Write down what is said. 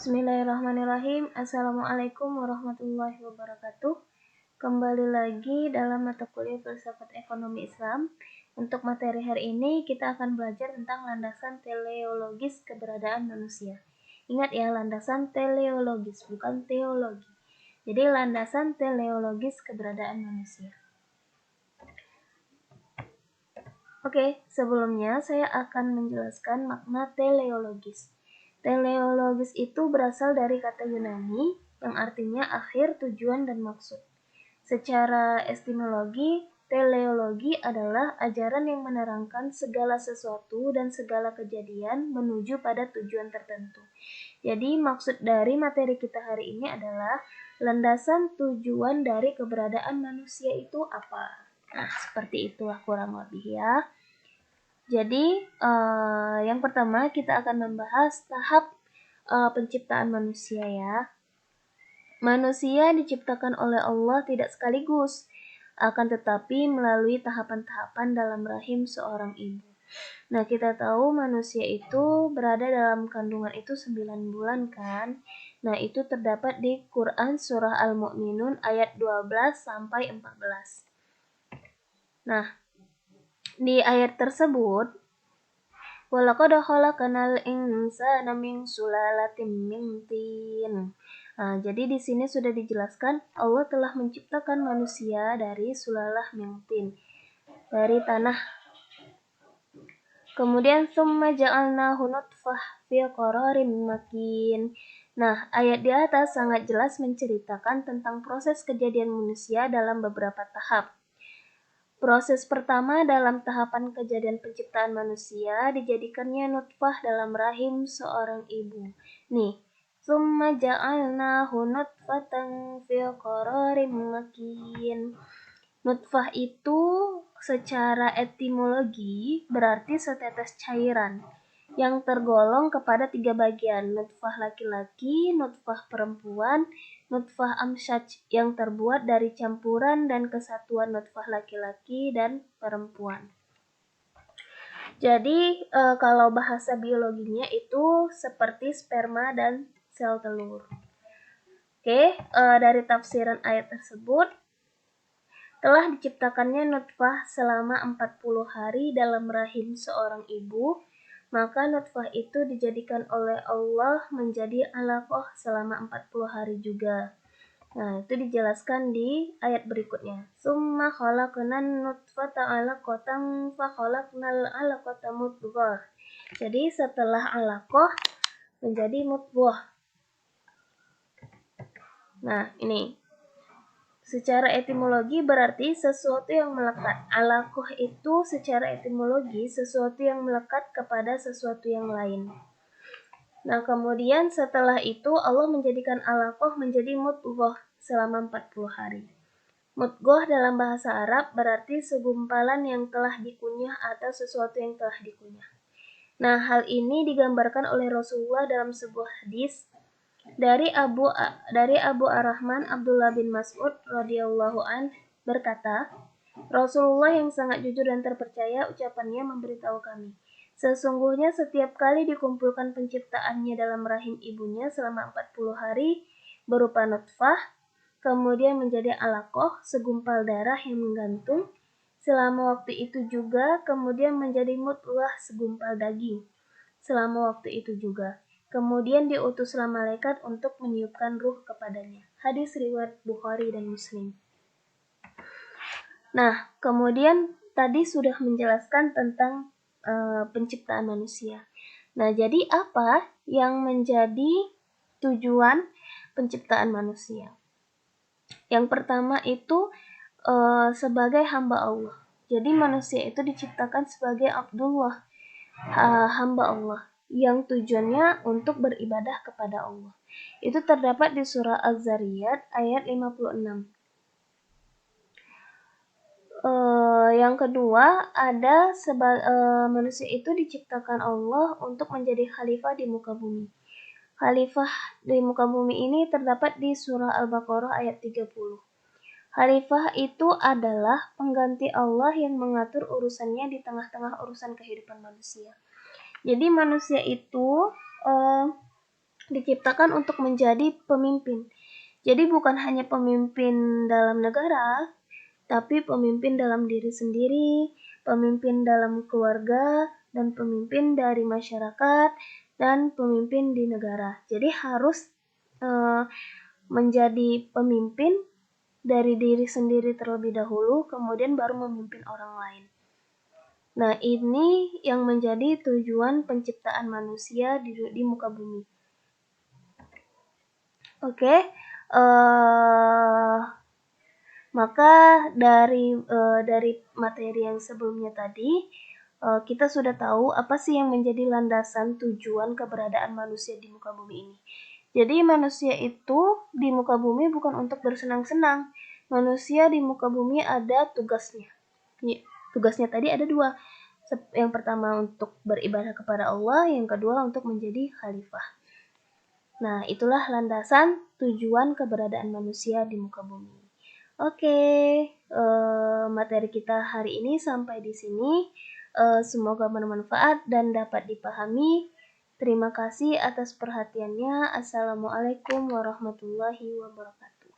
Bismillahirrahmanirrahim. Assalamualaikum warahmatullahi wabarakatuh. Kembali lagi dalam mata kuliah Filsafat Ekonomi Islam. Untuk materi hari ini kita akan belajar tentang landasan teleologis keberadaan manusia. Ingat ya, landasan teleologis, bukan teologi. Jadi landasan teleologis keberadaan manusia. Oke, sebelumnya saya akan menjelaskan makna teleologis. Teleologis itu berasal dari kata Yunani yang artinya akhir, tujuan, dan maksud. Secara etimologi, teleologi adalah ajaran yang menerangkan segala sesuatu dan segala kejadian menuju pada tujuan tertentu. Jadi maksud dari materi kita hari ini adalah landasan tujuan dari keberadaan manusia itu apa? Nah, seperti itulah kurang lebih ya. Jadi, yang pertama kita akan membahas tahap penciptaan manusia ya. Manusia diciptakan oleh Allah tidak sekaligus, akan tetapi melalui tahapan-tahapan dalam rahim seorang ibu. Nah, kita tahu manusia itu berada dalam kandungan itu 9 bulan kan. Nah, itu terdapat di Quran surah Al-Mu'minun ayat 12 sampai 14. Nah, di ayat tersebut, walaqad khalaqnal insana min sulalatin min tin. Nah, jadi di sini sudah dijelaskan Allah telah menciptakan manusia dari sulalah min tin, dari tanah. Kemudian summa ja'alnahu nutfah fi qararin makin. Nah, ayat di atas sangat jelas menceritakan tentang proses kejadian manusia dalam beberapa tahap. Proses pertama dalam tahapan kejadian penciptaan manusia dijadikannya nutfah dalam rahim seorang ibu. Nih, summa ja'alnahu nutfatan fi qararin makin. Nutfah itu secara etimologi berarti setetes cairan yang tergolong kepada 3 bagian, nutfah laki-laki, nutfah perempuan, nutfah amsyaj yang terbuat dari campuran dan kesatuan nutfah laki-laki dan perempuan. Jadi kalau bahasa biologinya itu seperti sperma dan sel telur. Oke, dari tafsiran ayat tersebut, telah diciptakannya nutfah selama 40 hari dalam rahim seorang ibu, maka nutfah itu dijadikan oleh Allah menjadi alaqah selama 40 hari juga. Nah, itu dijelaskan di ayat berikutnya. Summa khalaqnan nutfata 'alaqatan fa khalaqnal 'alaqata mudghah. Jadi setelah alaqah menjadi mudghah. Nah, ini secara etimologi berarti sesuatu yang melekat. Alaqah itu secara etimologi sesuatu yang melekat kepada sesuatu yang lain. Nah, kemudian setelah itu Allah menjadikan alaqah menjadi mudghah selama 40 hari. Mudghah dalam bahasa Arab berarti segumpalan yang telah dikunyah atau sesuatu yang telah dikunyah. Nah, hal ini digambarkan oleh Rasulullah dalam sebuah hadis dari Abu Ar-Rahman Abdullah bin Mas'ud radhiyallahu an berkata, Rasulullah yang sangat jujur dan terpercaya ucapannya memberitahu kami, sesungguhnya setiap kali dikumpulkan penciptaannya dalam rahim ibunya selama 40 hari berupa nutfah, kemudian menjadi alaqah, segumpal darah yang menggantung, selama waktu itu juga kemudian menjadi mudghah, segumpal daging, selama waktu itu juga. Kemudian diutuslah malaikat untuk meniupkan ruh kepadanya. Hadis riwayat Bukhari dan Muslim. Nah, kemudian tadi sudah menjelaskan tentang penciptaan manusia. Nah, jadi apa yang menjadi tujuan penciptaan manusia? Yang pertama itu sebagai hamba Allah. Jadi manusia itu diciptakan sebagai Abdullah, hamba Allah, yang tujuannya untuk beribadah kepada Allah. Itu terdapat di surah Az-Zariyat ayat 56. Yang kedua, ada manusia itu diciptakan Allah untuk menjadi khalifah di muka bumi. Khalifah di muka bumi ini terdapat di surah Al-Baqarah ayat 30. Khalifah itu adalah pengganti Allah yang mengatur urusannya di tengah-tengah urusan kehidupan manusia. Jadi manusia itu diciptakan untuk menjadi pemimpin. Jadi bukan hanya pemimpin dalam negara, tapi pemimpin dalam diri sendiri, pemimpin dalam keluarga, dan pemimpin dari masyarakat, dan pemimpin di negara. Jadi harus menjadi pemimpin dari diri sendiri terlebih dahulu, kemudian baru memimpin orang lain. Nah, ini yang menjadi tujuan penciptaan manusia di muka bumi. Oke, maka dari materi yang sebelumnya tadi, kita sudah tahu apa sih yang menjadi landasan tujuan keberadaan manusia di muka bumi ini. Jadi manusia itu di muka bumi bukan untuk bersenang-senang. Manusia di muka bumi ada tugasnya. Tugasnya tadi ada dua. Yang pertama untuk beribadah kepada Allah, yang kedua untuk menjadi khalifah. Nah, itulah landasan tujuan keberadaan manusia di muka bumi. Oke, materi kita hari ini sampai di sini. Semoga bermanfaat dan dapat dipahami. Terima kasih atas perhatiannya. Assalamualaikum warahmatullahi wabarakatuh.